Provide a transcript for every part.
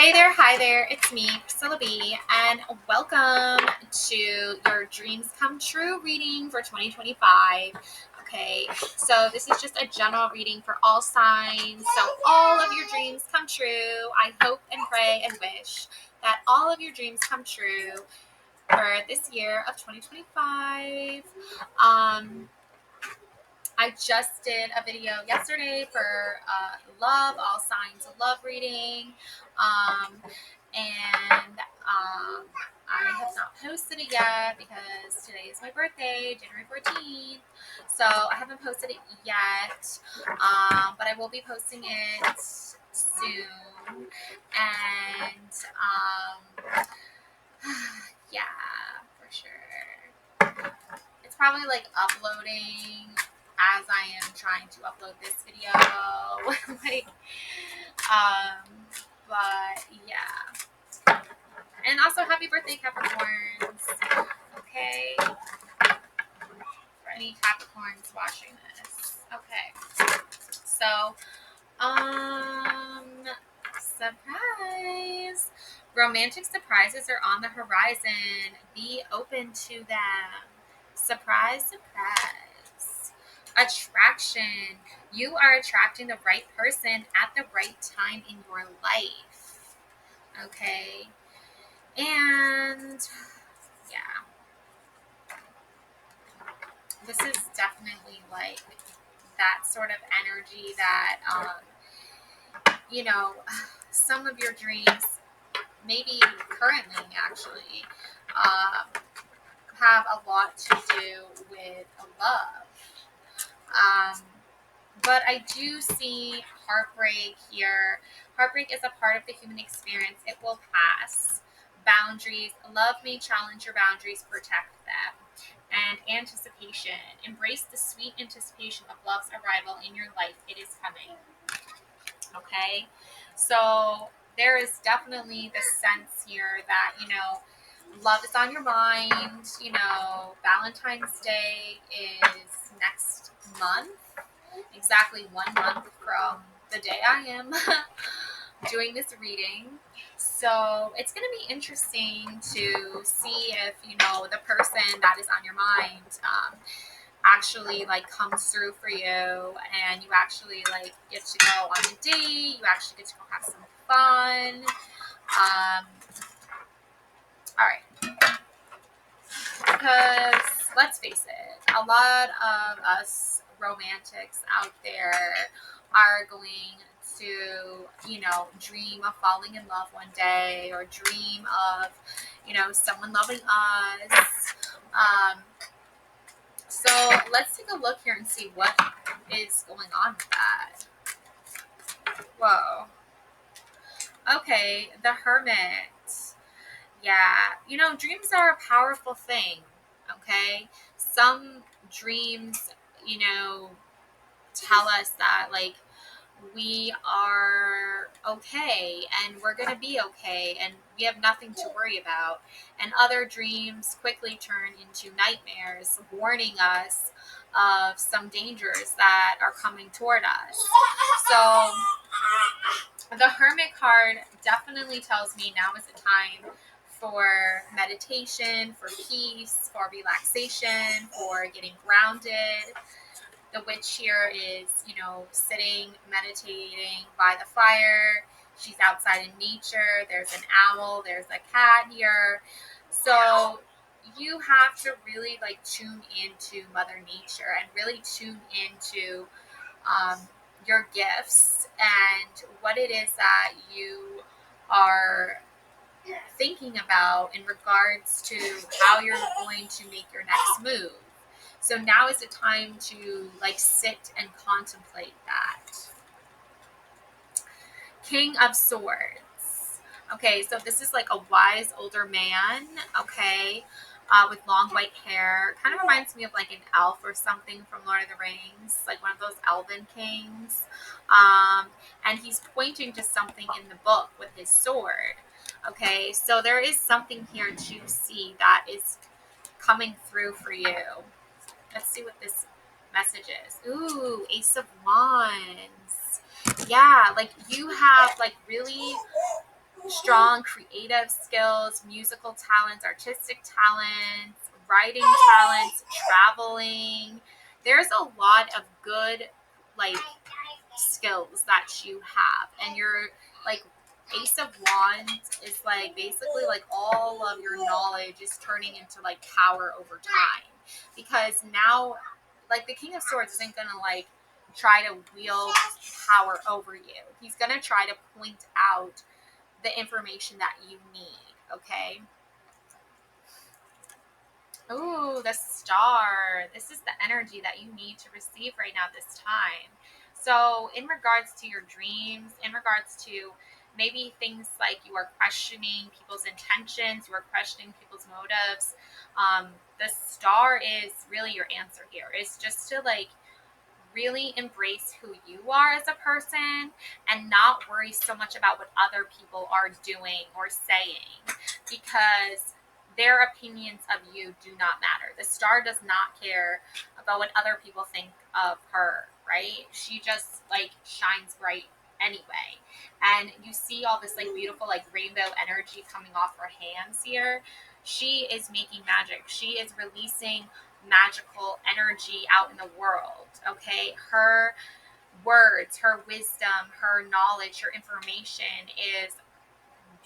Hey there, hi there, it's me, Priscilla B, and welcome to your Dreams Come True reading for 2025. Okay, so this is just a general reading for all signs, so all of your dreams come true. I hope and pray and wish that all of your dreams come true for this year of 2025. I just did a video yesterday for love, all signs of love reading. And I have not posted it yet because today is my birthday, January 14th. So I haven't posted it yet, but I will be posting it soon. And yeah, for sure. It's probably like uploading as I am trying to upload this video. But yeah. And also happy birthday, Capricorns. Okay. For any Capricorns watching this. Okay. So, surprise. Romantic surprises are on the horizon. Be open to them. Surprise, surprise. Attraction. You are attracting the right person at the right time in your life. Okay. And yeah, this is definitely like that sort of energy that, some of your dreams, maybe currently actually, have a lot to do with love. But I do see heartbreak here. Heartbreak is a part of the human experience. It will pass. Boundaries. Love may challenge your boundaries, protect them. And anticipation. Embrace the sweet anticipation of love's arrival in your life. It is coming. Okay? So there is definitely the sense here that, love is on your mind. Valentine's Day is next month. Exactly 1 month from the day I am doing this reading. So it's going to be interesting to see if, the person that is on your mind actually like comes through for you, and you actually like get to go on a date, you actually get to go have some fun. All right. Because let's face it, a lot of us romantics out there are going to, dream of falling in love one day, or dream of, someone loving us. So let's take a look here and see what is going on with that. Whoa. Okay, the Hermit. Yeah, dreams are a powerful thing, okay? Some dreams, tell us that, like, we are okay and we're going to be okay and we have nothing to worry about. And other dreams quickly turn into nightmares, warning us of some dangers that are coming toward us. So the Hermit card definitely tells me now is the time for meditation, for peace, for relaxation, for getting grounded. The witch here is, sitting, meditating by the fire. She's outside in nature. There's an owl. There's a cat here. So you have to really like tune into Mother Nature and really tune into your gifts and what it is that you are thinking about in regards to how you're going to make your next move. So now is the time to like sit and contemplate that. King of Swords. Okay, so this is like a wise older man, okay, with long white hair. Kind of reminds me of like an elf or something from Lord of the Rings, like one of those elven kings. And he's pointing to something in the book with his sword. Okay, so there is something here to see that is coming through for you. Let's see what this message is. Ooh, Ace of Wands. Yeah, like you have like really strong creative skills, musical talents, artistic talents, writing talents, traveling. There's a lot of good, like, skills that you have. And you're like, Ace of Wands is like basically like all of your knowledge is turning into like power over time. Because now, like, the King of Swords isn't gonna like try to wield power over you. He's gonna try to point out the information that you need, okay? Ooh, the Star. This is the energy that you need to receive right now this time. So, in regards to your dreams, in regards to maybe things like you are questioning people's intentions, you are questioning people's motives, the Star is really your answer here. It's just to like really embrace who you are as a person and not worry so much about what other people are doing or saying, because their opinions of you do not matter. The Star does not care about what other people think of her, right? She just like shines bright anyway. And you see all this like beautiful like rainbow energy coming off her hands here. She is making magic. She is releasing magical energy out in the world, okay? Her words, her wisdom, her knowledge, her information is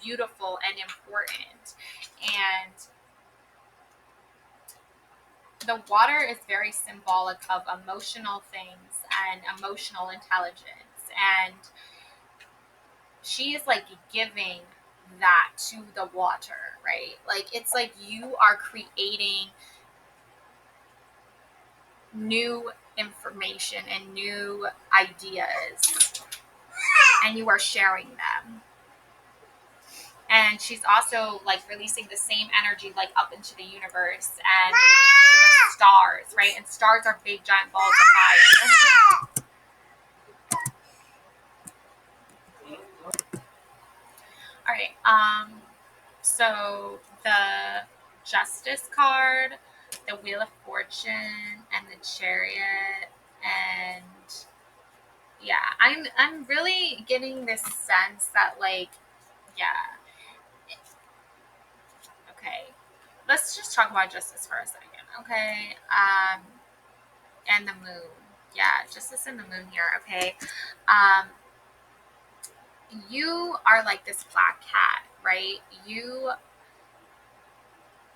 beautiful and important. And the water is very symbolic of emotional things and emotional intelligence. And she is like giving that to the water, right? Like, it's like you are creating new information and new ideas, and you are sharing them. And she's also like releasing the same energy like up into the universe and to the stars, right? And stars are big giant balls of fire. All right. So the Justice card, the Wheel of Fortune, and the Chariot, and yeah, I'm really getting this sense that like, yeah, okay. Let's just talk about Justice for a second, okay? And the moon. Yeah, Justice and the moon here, okay? Um, you are like this black cat, right? You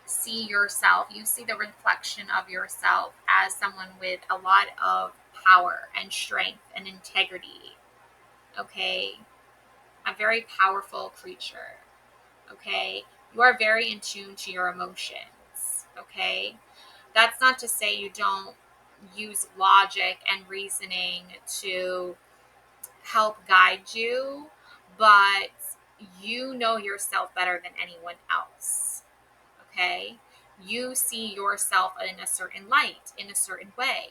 see yourself, you see the reflection of yourself as someone with a lot of power and strength and integrity, okay? A very powerful creature, okay? You are very in tune to your emotions, okay? That's not to say you don't use logic and reasoning to help guide you, but you know yourself better than anyone else, okay? You see yourself in a certain light, in a certain way.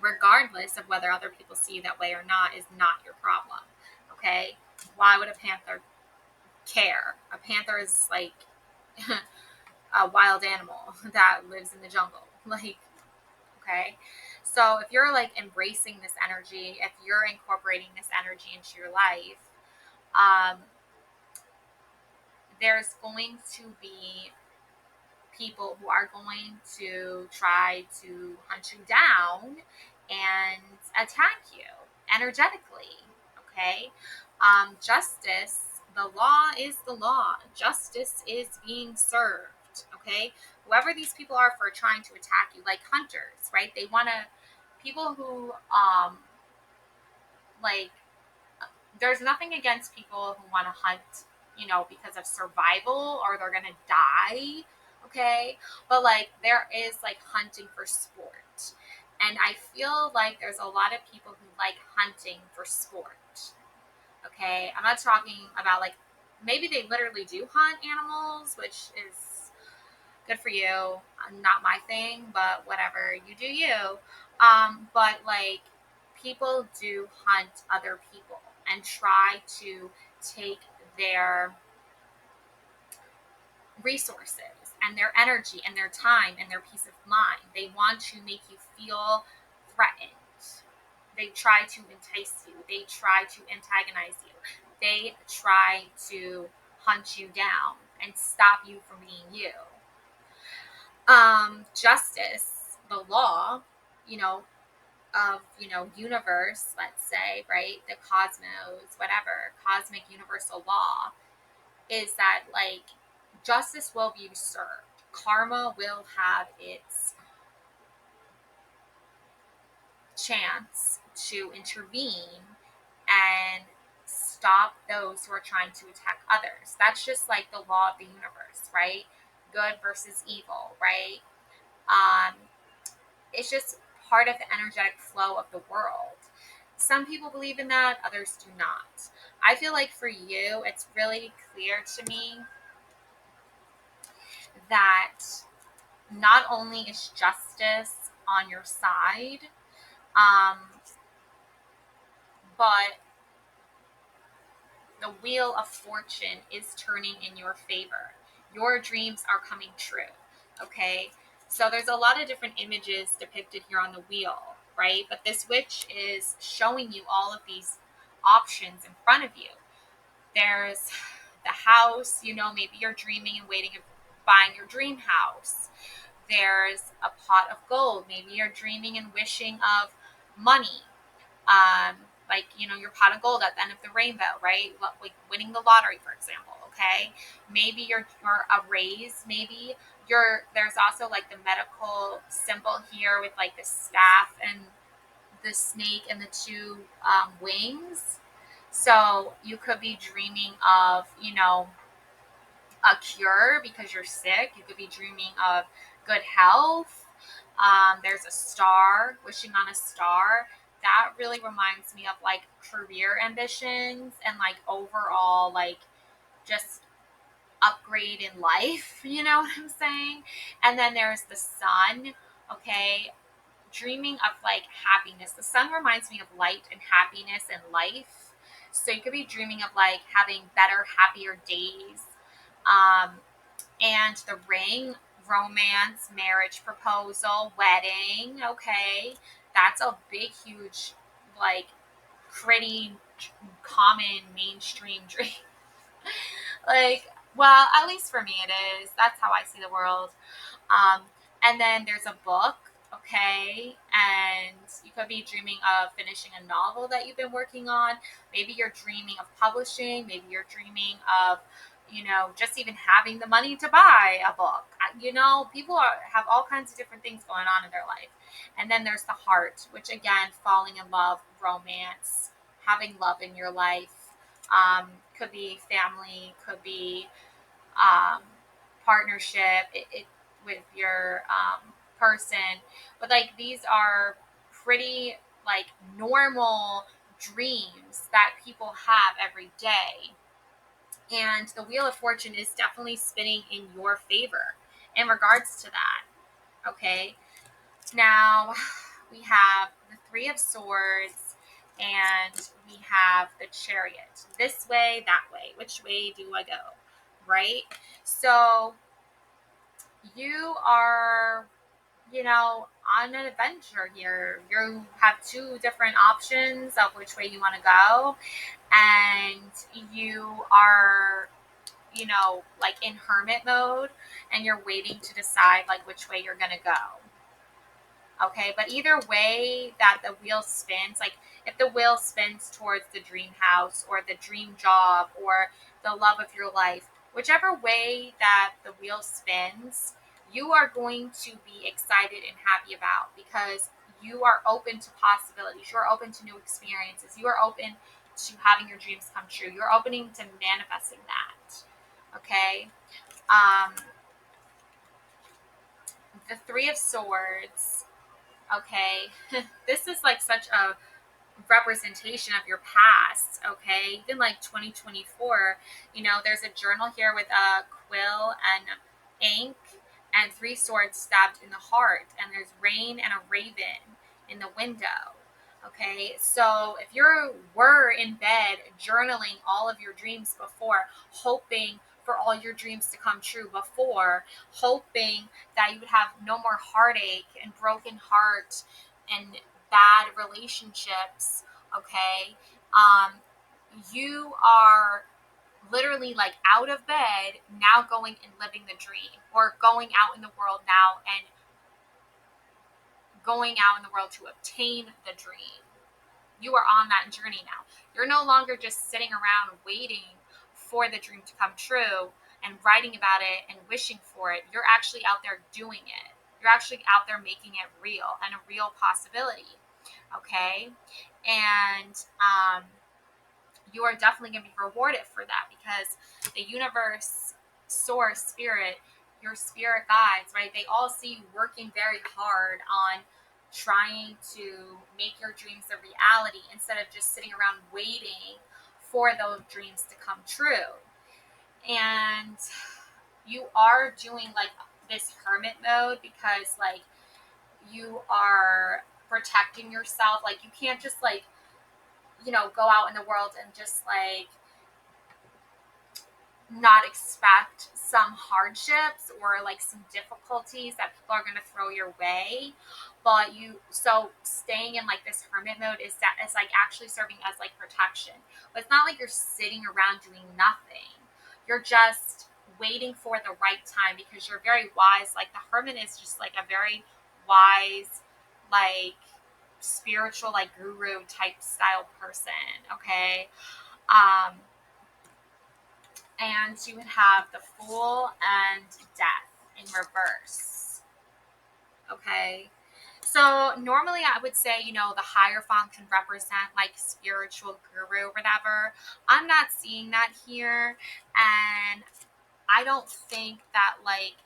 Regardless of whether other people see you that way or not is not your problem, okay? Why would a panther care? A panther is like a wild animal that lives in the jungle. Like, okay. So if you're like embracing this energy, if you're incorporating this energy into your life, um, there's going to be people who are going to try to hunt you down and attack you energetically. Okay. Justice, the law is the law. Justice is being served. Okay. Whoever these people are for trying to attack you, like hunters, right? They want to, people who, like, there's nothing against people who want to hunt, because of survival or they're going to die, okay? But like there is like hunting for sport. And I feel like there's a lot of people who like hunting for sport. Okay? I'm not talking about like maybe they literally do hunt animals, which is good for you. Not my thing, but whatever. You do you. But like people do hunt other people and try to take their resources and their energy and their time and their peace of mind. They want to make you feel threatened. They try to entice you. They try to antagonize you. They try to hunt you down and stop you from being you. Justice, the law, you know, of, universe, let's say, right? The cosmos, whatever, cosmic universal law is that, like, justice will be served. Karma will have its chance to intervene and stop those who are trying to attack others. That's just like the law of the universe, right? Good versus evil, right? Um, it's just part of the energetic flow of the world. Some people believe in that, others do not. I feel like for you, it's really clear to me that not only is justice on your side, um, but the wheel of fortune is turning in your favor. Your dreams are coming true. Okay? So there's a lot of different images depicted here on the wheel, right? But this witch is showing you all of these options in front of you. There's the house, maybe you're dreaming and waiting of buying your dream house. There's a pot of gold. Maybe you're dreaming and wishing of money, um, like, your pot of gold at the end of the rainbow, right? Like winning the lottery, for example. Okay, maybe you're a raise. Maybe there's also like the medical symbol here with like the staff and the snake and the two wings. So you could be dreaming of, a cure because you're sick. You could be dreaming of good health. There's a star, wishing on a star. That really reminds me of like career ambitions and like overall, like, just upgrade in life. You know what I'm saying? And then there's the sun. Okay, dreaming of like happiness. The sun reminds me of light and happiness and life. So you could be dreaming of like having better, happier days. Um, and the ring, romance, marriage proposal, wedding. Okay, that's a big, huge, like, pretty common mainstream dream. Like, well, at least for me, it is. That's how I see the world. Um, and then there's a book, okay? And you could be dreaming of finishing a novel that you've been working on. Maybe you're dreaming of publishing. Maybe you're dreaming of, just even having the money to buy a book. People have all kinds of different things going on in their life. And then there's the heart, which again, falling in love, romance, having love in your life. Could be family, could be um, partnership with your person. But like these are pretty like normal dreams that people have every day. And the Wheel of Fortune is definitely spinning in your favor in regards to that. Okay. Now we have the Three of Swords and we have the Chariot. This way, that way. Which way do I go? Right? So you are, on an adventure here. You have two different options of which way you want to go. And you are, like in hermit mode and you're waiting to decide like which way you're going to go. Okay, but either way that the wheel spins, like if the wheel spins towards the dream house or the dream job or the love of your life, whichever way that the wheel spins, you are going to be excited and happy about because you are open to possibilities. You are open to new experiences. You are open to having your dreams come true. You're opening to manifesting that. Okay. Um, the Three of Swords. Okay. This is like such a representation of your past. Okay, even like 2024, there's a journal here with a quill and ink and three swords stabbed in the heart, and there's rain and a raven in the window. Okay, so if you were in bed journaling all of your dreams before, hoping for all your dreams to come true before, hoping that you would have no more heartache and broken heart and bad relationships, okay, you are literally like out of bed now, going and living the dream, or going out in the world now and going out in the world to obtain the dream. You are on that journey now. You're no longer just sitting around waiting for the dream to come true and writing about it and wishing for it. You're actually out there doing it. You're actually out there making it real and a real possibility. Okay. And you are definitely going to be rewarded for that, because the universe, source, spirit, your spirit guides, right? They all see you working very hard on trying to make your dreams a reality instead of just sitting around waiting for those dreams to come true. And you are doing like this hermit mode because like you are protecting yourself. Like you can't just like, go out in the world and just like not expect some hardships or like some difficulties that people are going to throw your way. But so staying in like this hermit mode is like actually serving as like protection. But it's not like you're sitting around doing nothing. You're just waiting for the right time, because you're very wise. Like the hermit is just like a very wise, like spiritual, like guru type style person. Okay. Um, and you would have the Fool and Death in reverse. Okay. So normally I would say, the Hierophant can represent like spiritual guru or whatever. I'm not seeing that here. And I don't think that like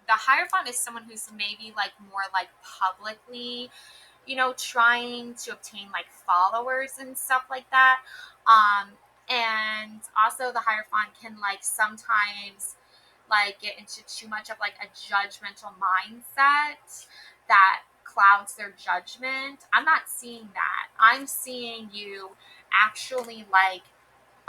the Hierophant is someone who's maybe like more like publicly, trying to obtain like followers and stuff like that. Um, and also the Hierophant can like sometimes like get into too much of like a judgmental mindset that clouds their judgment. I'm not seeing that. I'm seeing you actually like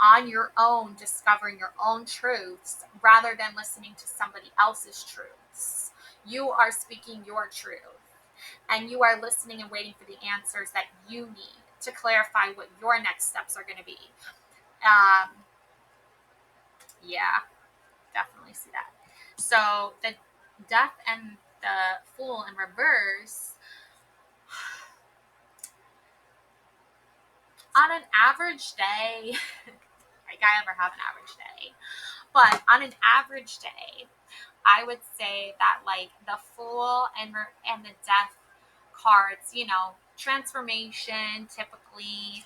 on your own discovering your own truths rather than listening to somebody else's truths. You are speaking your truth, and you are listening and waiting for the answers that you need to clarify what your next steps are going to be. Um, yeah, definitely see that. So the Death and the Fool in reverse, on an average day, like I ever have an average day, but on an average day, I would say that like the Fool and the Death cards, transformation typically,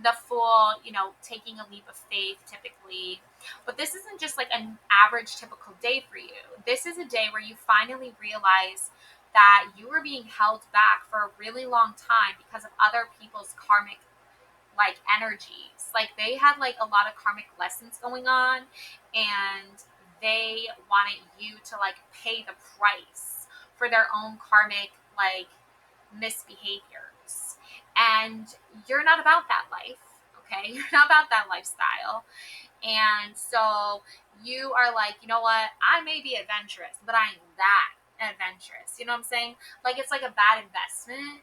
the Fool, taking a leap of faith typically. But this isn't just like an average typical day for you. This is a day where you finally realize that you were being held back for a really long time because of other people's karmic like energies. Like they had like a lot of karmic lessons going on, and they wanted you to like pay the price for their own karmic like misbehaviors. And you're not about that life. Okay. You're not about that lifestyle. And so you are like, you know what? I may be adventurous, but I ain't that adventurous. You know what I'm saying? Like it's like a bad investment,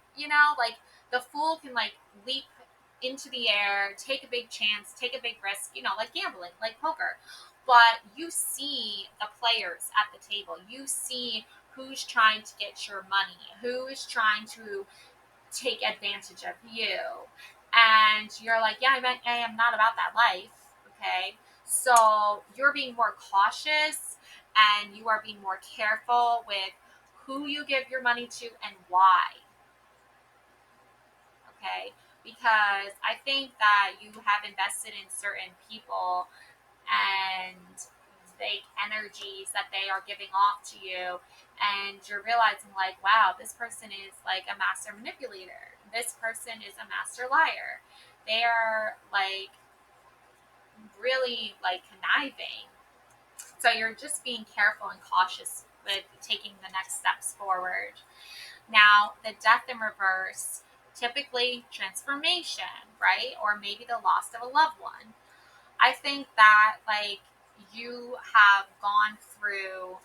like the Fool can like leap into the air, take a big chance, take a big risk, like gambling, like poker. But you see the players at the table. You see who's trying to get your money, who is trying to take advantage of you. And you're like, yeah, I am not about that life. Okay. So you're being more cautious, and you are being more careful with who you give your money to and why. Okay. Because I think that you have invested in certain people and fake energies that they are giving off to you, and you're realizing like, wow, this person is like a master manipulator, this person is a master liar, they are like really like conniving. So you're just being careful and cautious with taking the next steps forward. Now the Death in reverse, typically transformation, right? Or maybe the loss of a loved one. I think that like you have gone through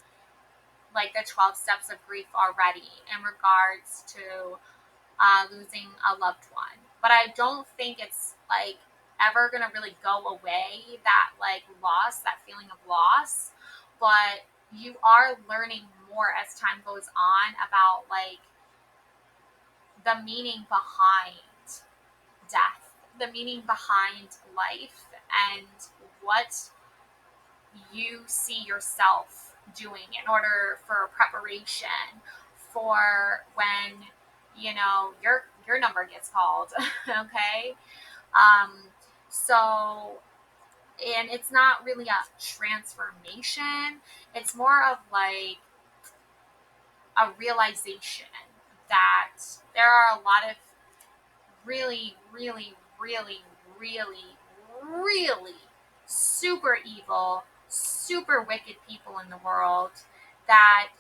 like the 12 steps of grief already in regards to losing a loved one. But I don't think it's like ever gonna really go away, that like loss, that feeling of loss. But you are learning more as time goes on about like the meaning behind death, the meaning behind life, and what you see yourself doing in order for preparation for when your number gets called. Okay. um so and it's not really a transformation, it's more of like a realization that there are a lot of really, really, really, really, really super evil, super wicked people in the world that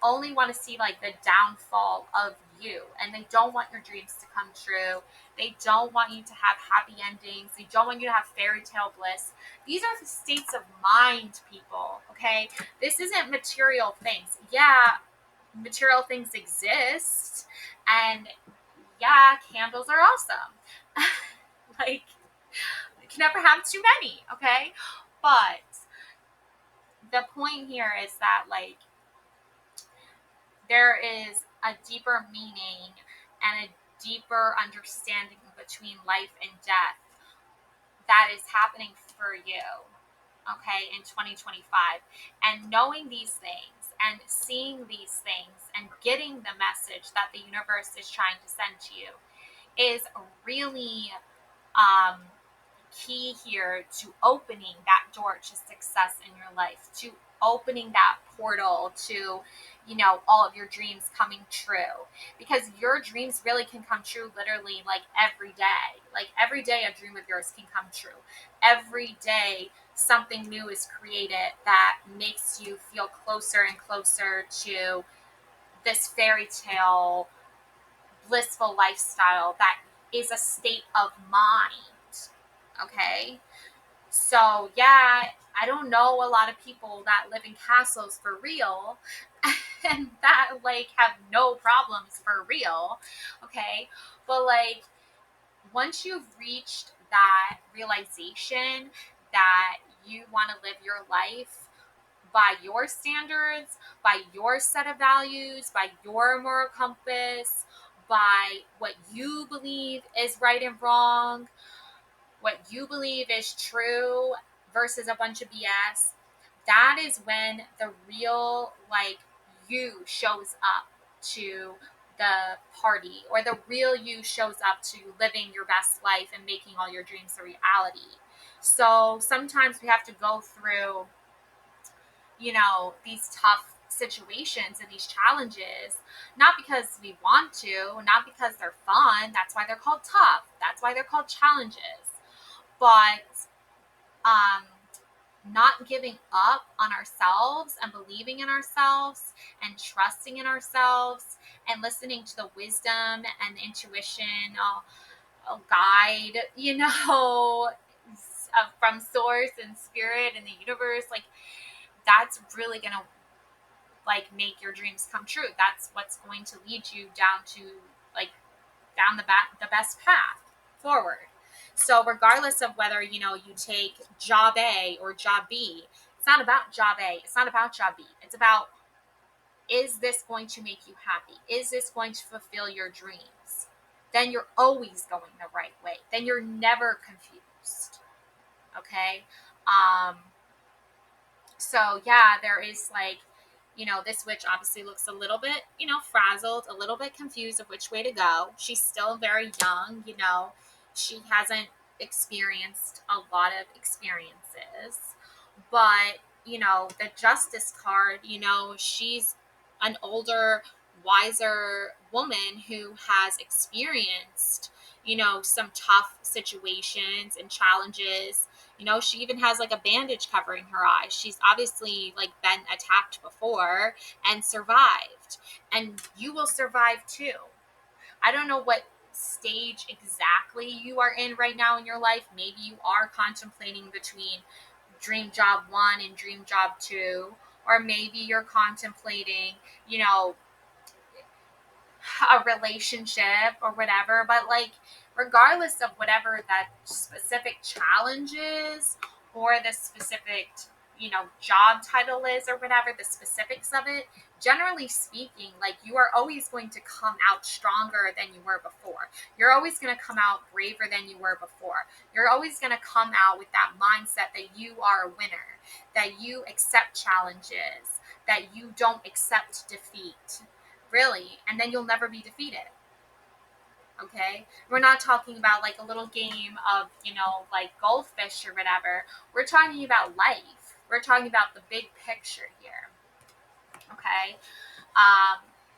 only want to see like the downfall of you, and they don't want your dreams to come true. They don't want you to have happy endings. They don't want you to have fairy tale bliss. These are the states of mind, people. Okay, this isn't material things. Yeah, material things exist, and yeah, candles are awesome. Like, you can never have too many, okay? But the point here is that, like, there is a deeper meaning and a deeper understanding between life and death that is happening for you, okay, in 2025. And knowing these things and seeing these things and getting the message that the universe is trying to send to you is really um, key here to opening that door to success in your life, to opening that portal to, all of your dreams coming true. Because your dreams really can come true literally like every day. Like every day, a dream of yours can come true. Every day, something new is created that makes you feel closer and closer to this fairy tale, blissful lifestyle that is a state of mind. Okay. So, yeah, I don't know a lot of people that live in castles for real and that like have no problems for real. Okay. But like, once you've reached that realization that you want to live your life by your standards, by your set of values, by your moral compass, by what you believe is right and wrong, what you believe is true versus a bunch of BS, that is when the real, like, you shows up to the party, or the real you shows up to living your best life and making all your dreams a reality. So sometimes we have to go through, these tough situations and these challenges, not because we want to, not because they're fun. That's why they're called tough. That's why they're called challenges. But um, not giving up on ourselves and believing in ourselves and trusting in ourselves and listening to the wisdom and intuition, guide, from source and spirit and the universe. Like, that's really going to like make your dreams come true. That's what's going to lead you down to like down the best path forward. So regardless of whether you take job A or job B, it's not about job A. It's not about job B. It's about, is this going to make you happy? Is this going to fulfill your dreams? Then you're always going the right way. Then you're never confused. Okay. Um, so yeah, there is like, this witch obviously looks a little bit, frazzled, a little bit confused of which way to go. She's still very young, she hasn't experienced a lot of experiences. But, the justice card, she's an older, wiser woman who has experienced, some tough situations and challenges. She even has like a bandage covering her eyes. She's obviously like been attacked before and survived. And you will survive too. I don't know what stage exactly you are in right now in your life. Maybe you are contemplating between dream job 1 and dream job 2, or maybe you're contemplating, a relationship or whatever, but like regardless of whatever that specific challenge is or the specific job title is or whatever the specifics of it, generally speaking, like you are always going to come out stronger than you were before. You're always going to come out braver than you were before. You're always going to come out with that mindset that you are a winner, that you accept challenges, that you don't accept defeat, really, and then you'll never be defeated. Okay, we're not talking about like a little game of like goldfish or whatever. We're talking about life. We're talking about the big picture here. Okay.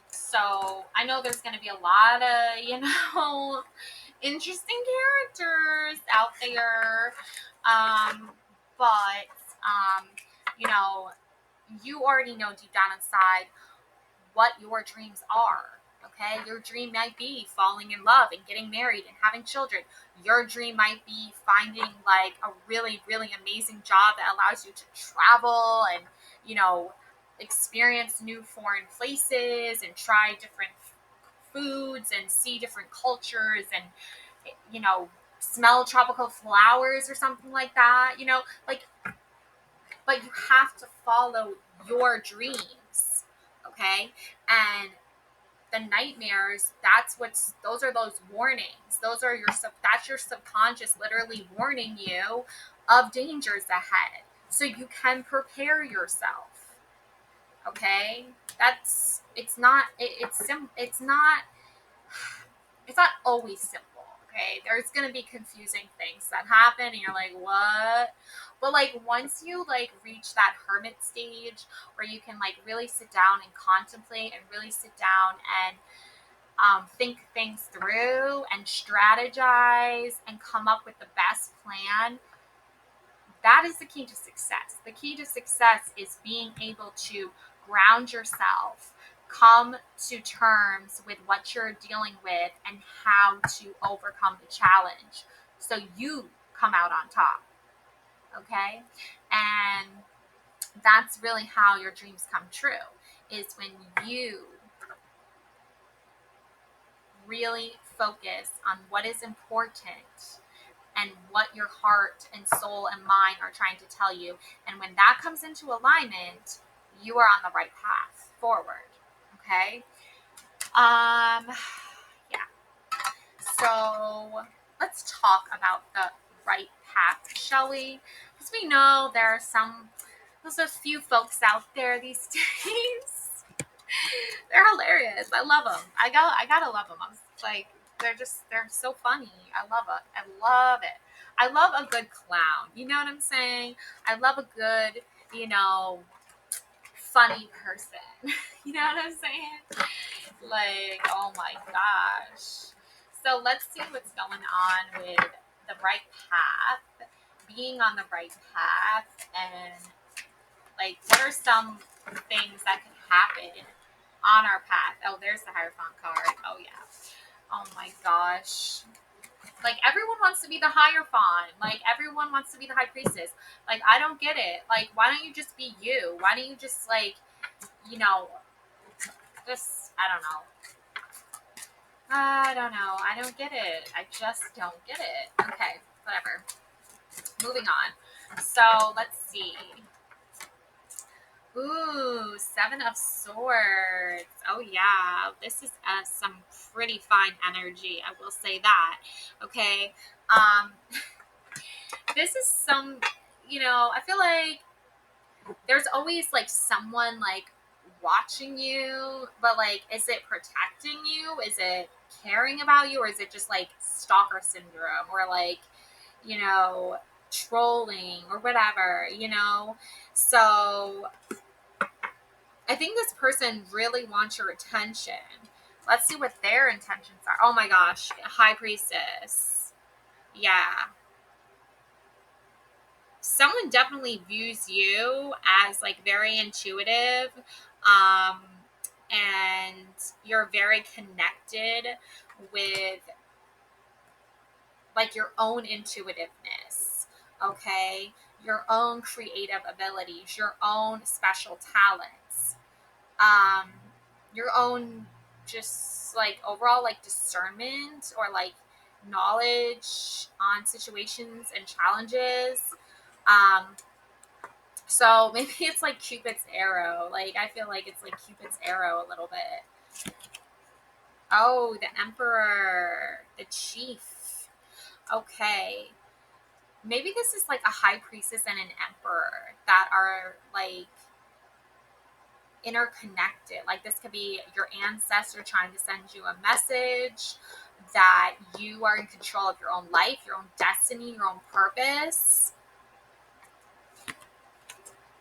So I know there's going to be a lot of interesting characters out there, but you know you already know deep down inside what your dreams are. Okay, your dream might be falling in love and getting married and having children. Your dream might be finding like a really, really amazing job that allows you to travel and, experience new foreign places and try different foods and see different cultures and, smell tropical flowers or something like that, like, but you have to follow your dreams. Okay. And the nightmares, those are those warnings. That's your subconscious literally warning you of dangers ahead so you can prepare yourself. Okay. It's not always simple. Okay, there's gonna be confusing things that happen and you're like, what? But like once you like reach that hermit stage where you can like really sit down and contemplate and really sit down and think things through and strategize and come up with the best plan, that is the key to success. The key to success is being able to ground yourself, come to terms with what you're dealing with and how to overcome the challenge so you come out on top. Okay? And that's really how your dreams come true, is when you really focus on what is important and what your heart and soul and mind are trying to tell you. And when that comes into alignment, you are on the right path forward. Okay. Yeah. So let's talk about the right path, shall we? Because we know there's a few folks out there these days. They're hilarious. I love them. I gotta love them. I'm like, they're so funny. I love it. I love it. I love a good clown. You know what I'm saying? I love a good, funny person. You know what I'm saying? Like, oh my gosh. So let's see what's going on with the right path, being on the right path, and like what are some things that can happen on our path. Oh, there's the Hierophant card. Oh yeah. Oh my gosh. Like everyone wants to be the Hierophant. Like everyone wants to be the High Priestess. Like I don't get it. Like why don't you just be you? Why don't you just like, you know, just I don't know. I don't know. I don't get it. I just don't get it. Okay, whatever. Moving on. So let's see. Ooh, Seven of Swords. Oh, yeah. This is some pretty fine energy. I will say that. Okay. Um, this is I feel like there's always like someone like watching you, but like, is it protecting you? Is it caring about you? Or is it just like stalker syndrome or like, you know, trolling or whatever? So I think this person really wants your attention. Let's see what their intentions are. Oh my gosh, High Priestess. Yeah. Someone definitely views you as like very intuitive, um, and you're very connected with like your own intuitiveness, okay? Your own creative abilities, your own special talents, um, your own just like overall like discernment or like knowledge on situations and challenges. Um, so maybe it's like Cupid's arrow. Like I feel like it's like Cupid's arrow a little bit. Oh, the Emperor, the Chief. Okay. Maybe this is like a high priestess and an emperor that are like interconnected. Like this could be your ancestor trying to send you a message that you are in control of your own life, your own destiny, your own purpose.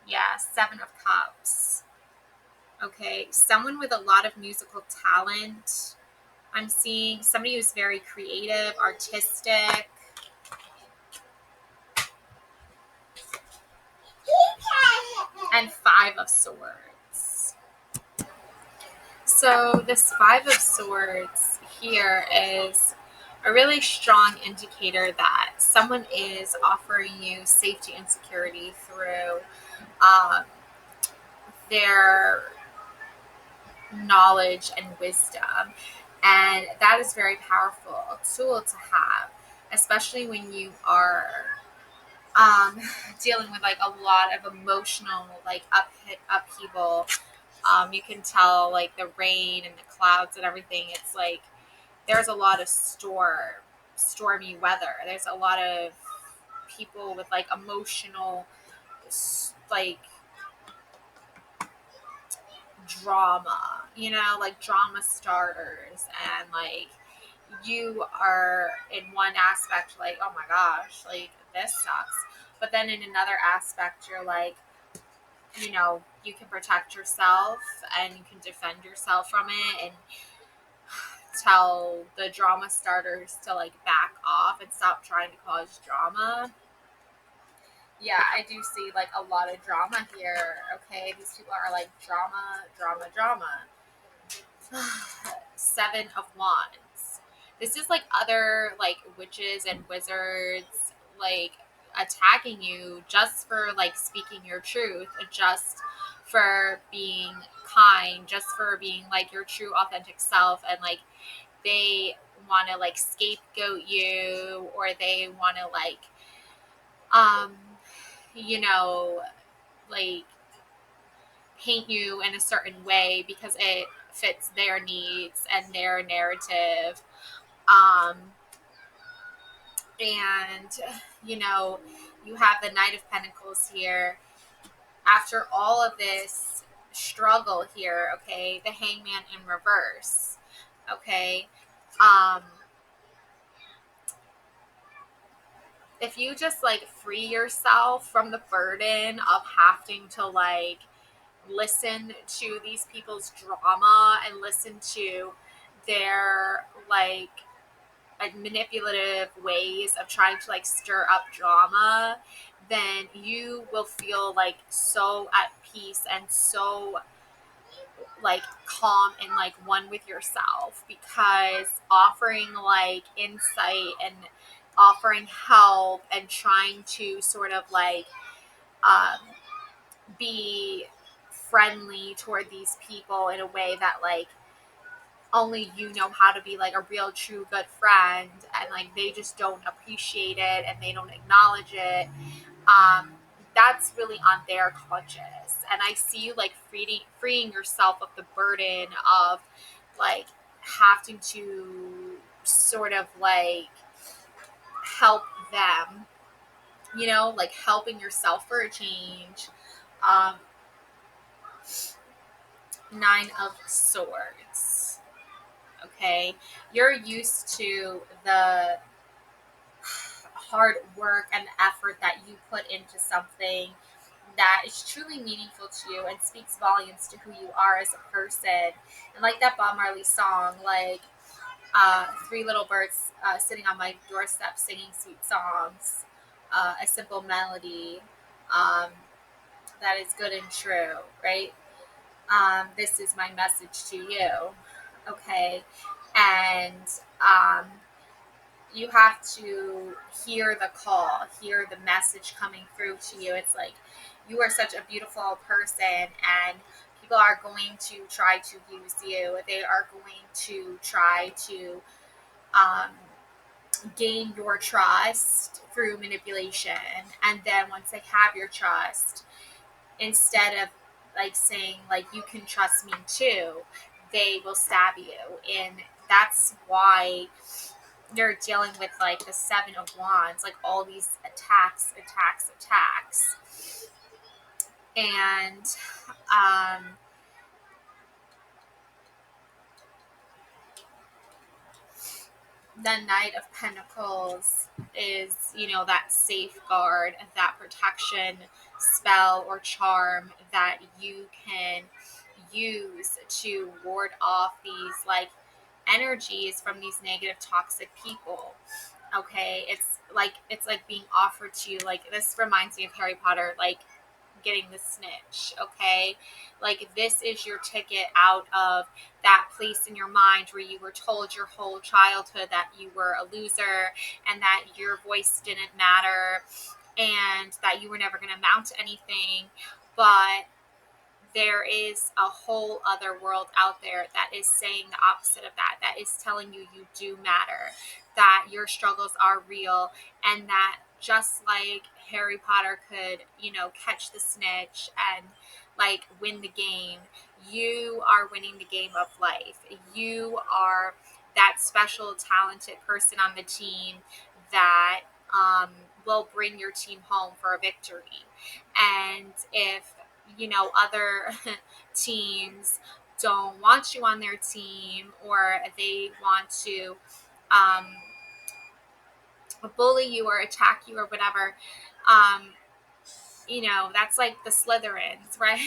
Yeah, Seven of Cups. Okay, someone with a lot of musical talent. I'm seeing somebody who's very creative, artistic. And Five of Swords. So this Five of Swords here is a really strong indicator that someone is offering you safety and security through um, their knowledge and wisdom. And that is very powerful tool to have, especially when you are dealing with like a lot of emotional like upheaval. You can tell like the rain and the clouds and everything. It's like there's a lot of stormy weather. There's a lot of people with like emotional like drama, like drama starters, and like you are in one aspect like, oh my gosh, like this sucks, but then in another aspect you're like, you can protect yourself and you can defend yourself from it and tell the drama starters to like back off and stop trying to cause drama. Yeah, I do see like a lot of drama here. Okay, these people are like drama, drama, drama. Seven of Wands. This is like other like witches and wizards like attacking you just for like speaking your truth, just for being kind, just for being like your true authentic self, and like they want to like scapegoat you, or they want to like um you know like paint you in a certain way because it fits their needs and their narrative. Um, and, you know, you have the Knight of Pentacles here. After all of this struggle here, okay, the Hangman in reverse, okay. Um, if you just like free yourself from the burden of having to like listen to these people's drama and listen to their like manipulative ways of trying to like stir up drama, then you will feel like so at peace and so like calm and like one with yourself, because offering like insight and offering help and trying to sort of like um, be friendly toward these people in a way that like only you know how to be like a real true good friend, and like they just don't appreciate it and they don't acknowledge it. um that's really on their conscience, and I see you like freeing yourself of the burden of like having to sort of like help them, like helping yourself for a change. um Nine of Swords. Okay, you're used to the hard work and effort that you put into something that is truly meaningful to you and speaks volumes to who you are as a person. And like that Bob Marley song, like three little birds sitting on my doorstep singing sweet songs, a simple melody um, that is good and true, right? This is my message to you. Okay. And you have to hear the call, hear the message coming through to you. It's like you are such a beautiful person, and people are going to try to use you. They are going to try to gain your trust through manipulation. And then once they have your trust, instead of like saying like you can trust me too, they will stab you. And that's why you're dealing with like the Seven of Wands, like all these attacks. And the Knight of Pentacles is, that safeguard, that protection spell or charm that you can use to ward off these like energies from these negative toxic people. Okay, it's like being offered to you. Like, this reminds me of Harry Potter, like getting the snitch. Okay, like this is your ticket out of that place in your mind where you were told your whole childhood that you were a loser and that your voice didn't matter and that you were never going to amount to anything. But there is a whole other world out there that is saying the opposite of that, that is telling you you do matter, that your struggles are real, and that just like Harry Potter could, catch the snitch and like win the game, you are winning the game of life. You are that special, talented person on the team that will bring your team home for a victory. And if other teams don't want you on their team, or they want to um, bully you or attack you or whatever, um, that's like the Slytherins, right?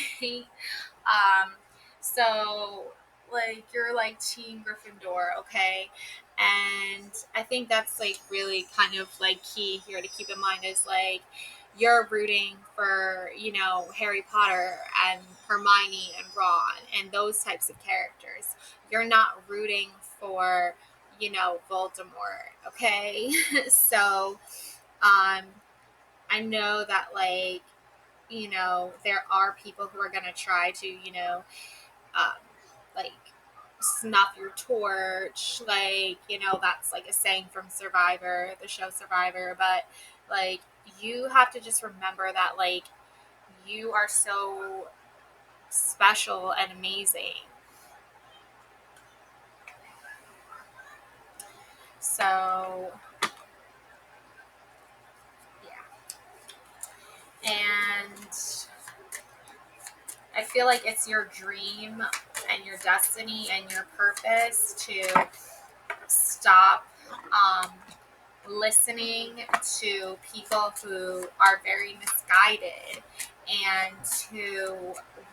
um, so like you're like Team Gryffindor, okay? And I think that's like really kind of like key here to keep in mind is like you're rooting for, Harry Potter and Hermione and Ron and those types of characters. You're not rooting for, Voldemort, okay? So, I know that like, there are people who are going to try to, um, like snuff your torch. Like, that's like a saying from Survivor, the show Survivor. But like, you have to just remember that like you are so special and amazing. So, yeah. And I feel like it's your dream and your destiny and your purpose to stop listening to people who are very misguided and who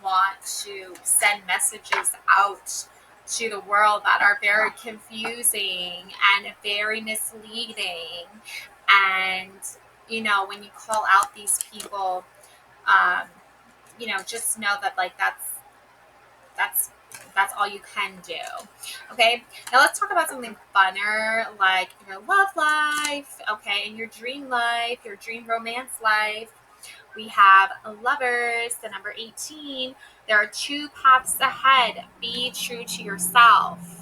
want to send messages out to the world that are very confusing and very misleading. And, when you call out these people, um, just know that like that's that's all you can do. Okay, now let's talk about something funner, like your love life, okay, and your dream life, your dream romance life. We have Lovers, the number 18. There are two paths ahead. Be true to yourself.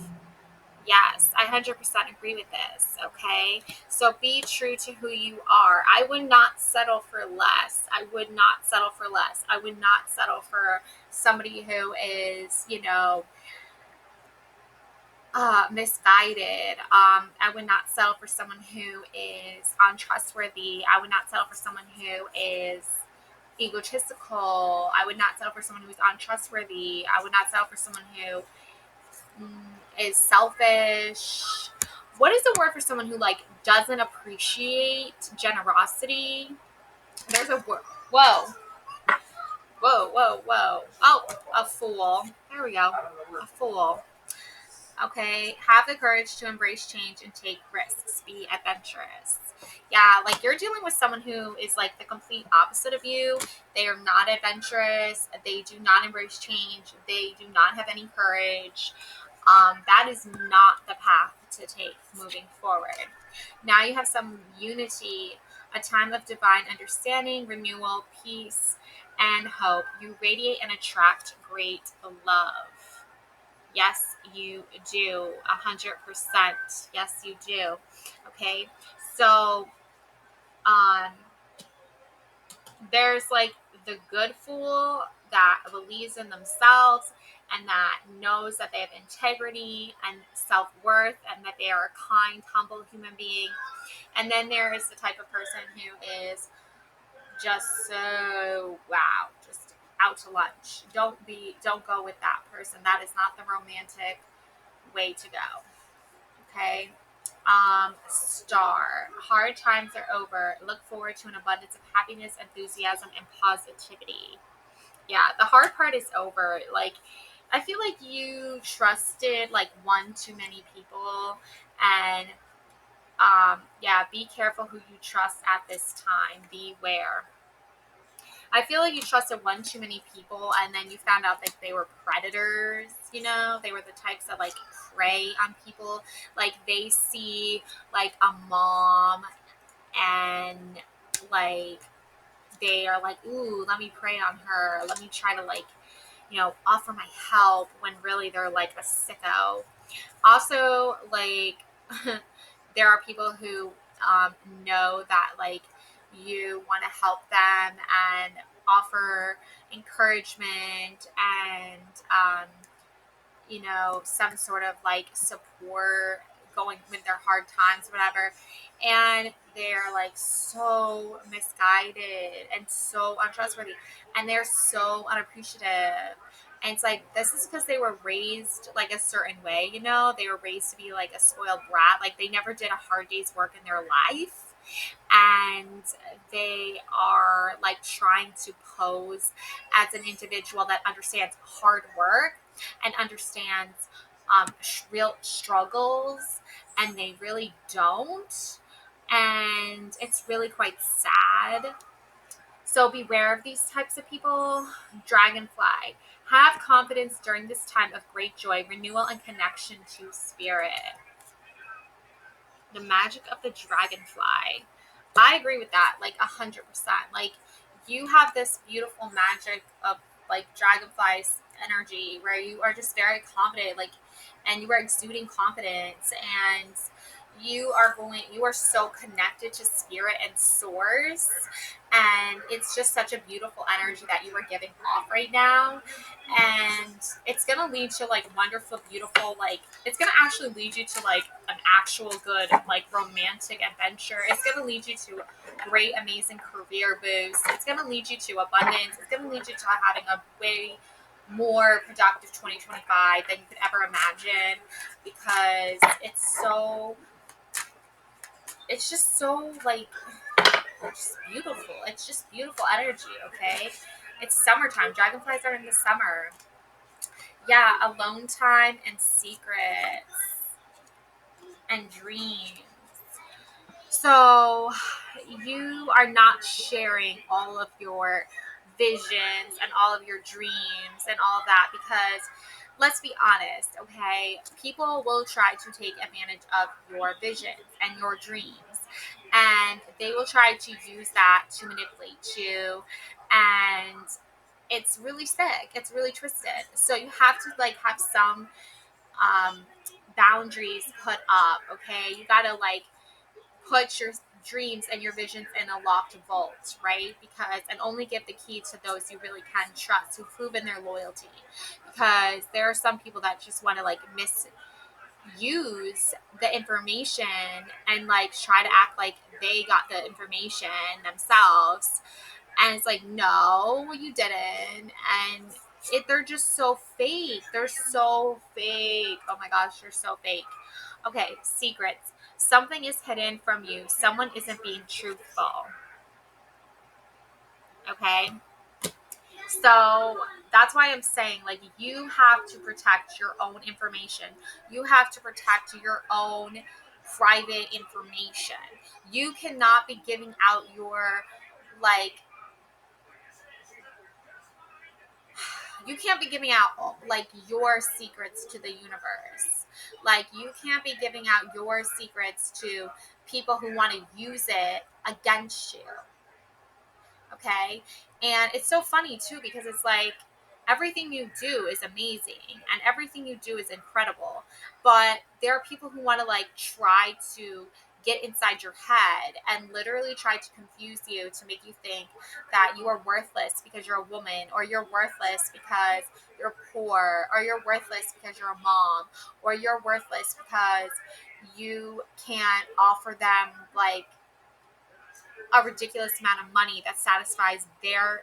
Yes, I 100% agree with this. Okay. So be true to who you are. I would not settle for less. I would not settle for less. I would not settle for somebody who is, misguided. I would not settle for someone who is untrustworthy. I would not settle for someone who is egotistical. I would not settle for someone who is untrustworthy. I would not settle for someone who is selfish. What is the word for someone who like doesn't appreciate generosity? There's a word. Whoa, whoa, whoa, whoa. Oh, a fool. There we go. A fool. Okay, have the courage to embrace change and take risks. Be adventurous. Yeah, like you're dealing with someone who is like the complete opposite of you. They are not adventurous. They do not embrace change. They do not have any courage. That is not the path to take moving forward. Now you have some unity a time of divine understanding, renewal, peace, and hope. You radiate and attract great love. Yes, you do. 100%. Yes, you do. Okay. So, um, there's like the good fool that believes in themselves and that knows that they have integrity and self-worth and that they are a kind, humble human being. And then there is the type of person who is just so wow, just out to lunch. Don't go with that person. That is not the romantic way to go. Okay. Star. Hard times are over. Look forward to an abundance of happiness, enthusiasm, and positivity. Yeah, the hard part is over. Like, I feel like you trusted like one too many people, and yeah, be careful who you trust at this time. Beware. I feel like you trusted one too many people, and then you found out that they were predators. You know, they were the types that like prey on people. Like they see like a mom, and like they are like, ooh, let me prey on her. Let me try to like, offer my help when really they're like a sicko. Also, like, there are people who um, know that like you want to help them and offer encouragement and some sort of like support going with their hard times, whatever. And they're like so misguided and so untrustworthy, and they're so unappreciative. And it's like, this is because they were raised like a certain way, they were raised to be like a spoiled brat. Like they never did a hard day's work in their life. And they are like trying to pose as an individual that understands hard work and understands real struggles, and they really don't. And it's really quite sad. So beware of these types of people. Dragonfly. Have confidence during this time of great joy, renewal, and connection to spirit. The magic of the dragonfly. I agree with that, like 100%. Like you have this beautiful magic of like dragonfly's energy where you are just very confident, like, and you are exuding confidence, and you are so connected to spirit and source, and it's just such a beautiful energy that you are giving off right now. And it's gonna lead to like wonderful, beautiful, like it's gonna actually lead you to like an actual good like romantic adventure. It's gonna lead you to great, amazing career boost. It's gonna lead you to abundance. It's gonna lead you to having a way more productive 2025 than you could ever imagine, because it's just so like just beautiful. It's just beautiful energy, okay? It's summertime. Dragonflies are in the summer. Yeah, alone time and secrets and dreams. So you are not sharing all of your visions and all of your dreams and all of that, because let's be honest, okay? People will try to take advantage of your visions and your dreams, and they will try to use that to manipulate you, and it's really sick. It's really twisted. So you have to like have some um boundaries put up, okay? You got to like put your dreams and your visions in a locked vault, right? Because, and only give the key to those you really can trust, who've proven their loyalty. Because there are some people that just want to like misuse the information and like try to act like they got the information themselves. And it's like, no, you didn't. And they're just so fake. They're so fake. Oh my gosh, they're so fake. Okay, secrets. Something is hidden from you. Someone isn't being truthful. Okay? So that's why I'm saying, like, you have to protect your own information. You have to protect your own private information. You cannot be giving out your, like, you can't be giving out like your secrets to the universe. Like, you can't be giving out your secrets to people who want to use it against you. Okay. And it's so funny too, because it's like everything you do is amazing and everything you do is incredible. But there are people who want to like try to get inside your head and literally try to confuse you to make you think that you are worthless because you're a woman, or you're worthless because you're poor, or you're worthless because you're a mom, or you're worthless because you can't offer them like a ridiculous amount of money that satisfies their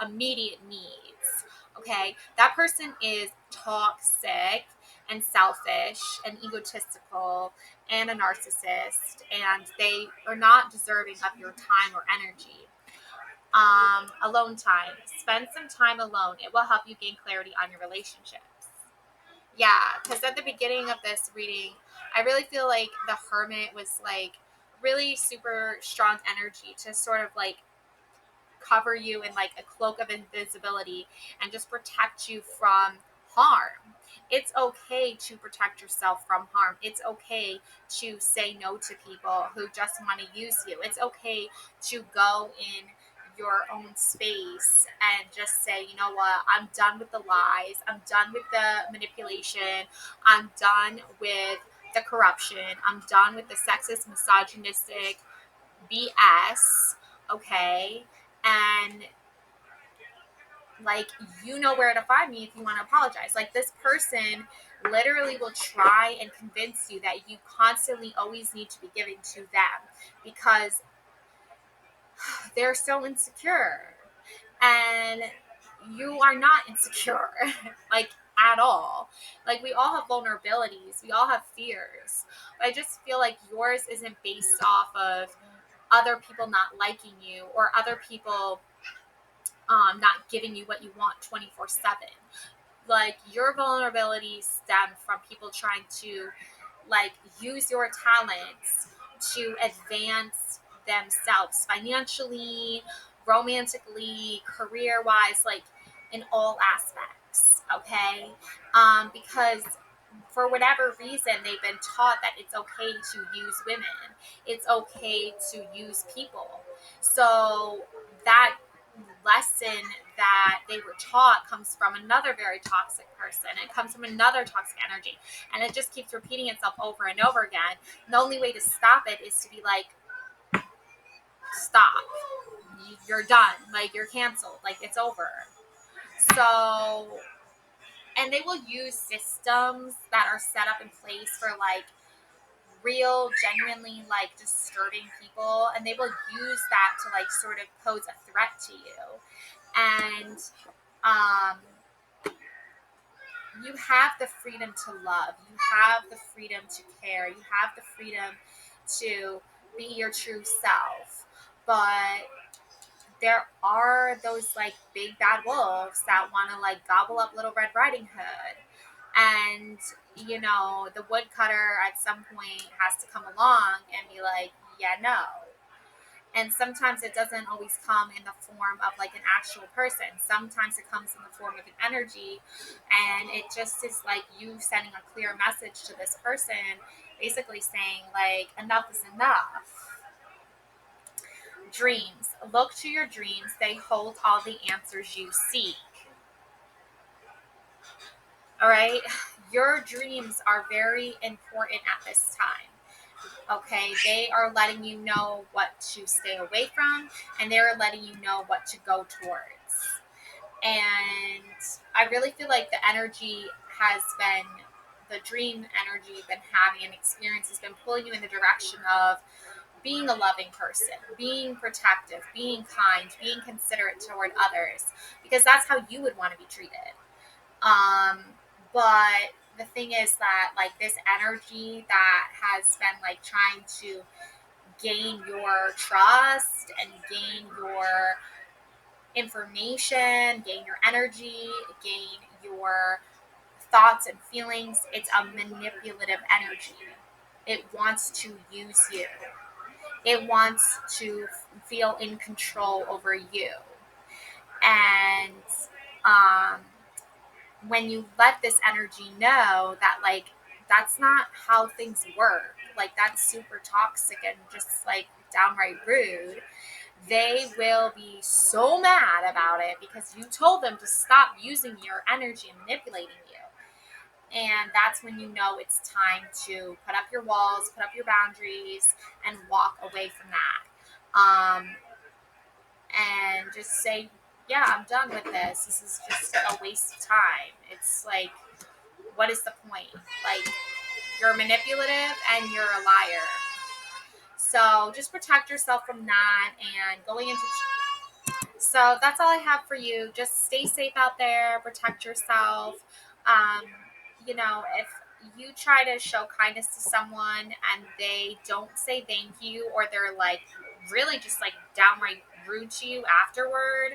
immediate needs. Okay, that person is toxic and selfish and egotistical and a narcissist, and they are not deserving of your time or energy. Alone time. Spend some time alone. It will help you gain clarity on your relationships. Yeah, because at the beginning of this reading, I really feel like the hermit was like really super strong energy to sort of like cover you in like a cloak of invisibility and just protect you from harm. It's okay to protect yourself from harm. It's okay to say no to people who just want to use you. It's okay to go in your own space and just say, you know what, I'm done with the lies. I'm done with the manipulation. I'm done with the corruption. I'm done with the sexist, misogynistic BS. Okay. And like, you know where to find me if you want to apologize. Like, this person literally will try and convince you that you constantly always need to be giving to them because they're so insecure, and you are not insecure. Like, at all. Like, we all have vulnerabilities, we all have fears, but I just feel like yours isn't based off of other people not liking you or other people not giving you what you want 24/7. Like, your vulnerabilities stem from people trying to like use your talents to advance themselves financially, romantically, career wise, like in all aspects. Okay. Because for whatever reason, they've been taught that it's okay to use women, it's okay to use people. So that lesson that they were taught comes from another very toxic person. It comes from another toxic energy. And it just keeps repeating itself over and over again. And the only way to stop it is to be like, stop. You're done. Like, you're canceled. Like, it's over. So, and they will use systems that are set up in place for like real, genuinely like disturbing people. And they will use that to like sort of pose a threat to you. And um, you have the freedom to love. You have the freedom to care. You have the freedom to be your true self. But there are those like big bad wolves that want to like gobble up Little Red Riding Hood. And, you know, the woodcutter at some point has to come along and be like, yeah, no. And sometimes it doesn't always come in the form of like an actual person. Sometimes it comes in the form of an energy. And it just is like you sending a clear message to this person, basically saying, like, enough is enough. Dreams. Look to your dreams. They hold all the answers you seek. All right. Your dreams are very important at this time. Okay, they are letting you know what to stay away from, and they're letting you know what to go towards. And I really feel like the energy has been, the dream energy you've been having and experience has been pulling you in the direction of being a loving person, being protective, being kind, being considerate toward others, because that's how you would want to be treated. Um, but the thing is that like this energy that has been like trying to gain your trust and gain your information, gain your energy, gain your thoughts and feelings, it's a manipulative energy. It wants to use you. It wants to feel in control over you. And um when you let this energy know that like that's not how things work. Like, that's super toxic and just like downright rude. They will be so mad about it because you told them to stop using your energy and manipulating you. And that's when you know it's time to put up your walls, put up your boundaries, and walk away from that. And just say, yeah, I'm done with this. This is just a waste of time. It's like, what is the point? Like, you're manipulative and you're a liar. So just protect yourself from that and going into. So that's all I have for you. Just stay safe out there, protect yourself. Um, if you try to show kindness to someone and they don't say thank you, or they're like really just like downright rude to you afterward,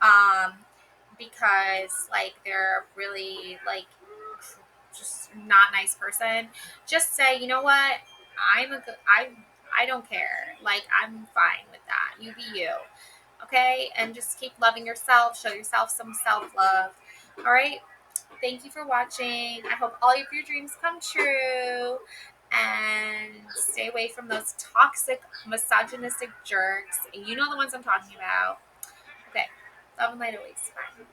um, because like they're really like just not nice person, just say, you know what, I don't care. Like, I'm fine with that. You be you. Okay? And just keep loving yourself. Show yourself some self love. All right? Thank you for watching. I hope all of your dreams come true. And stay away from those toxic, misogynistic jerks. You know the ones I'm talking about. Okay. Love and light always. Bye.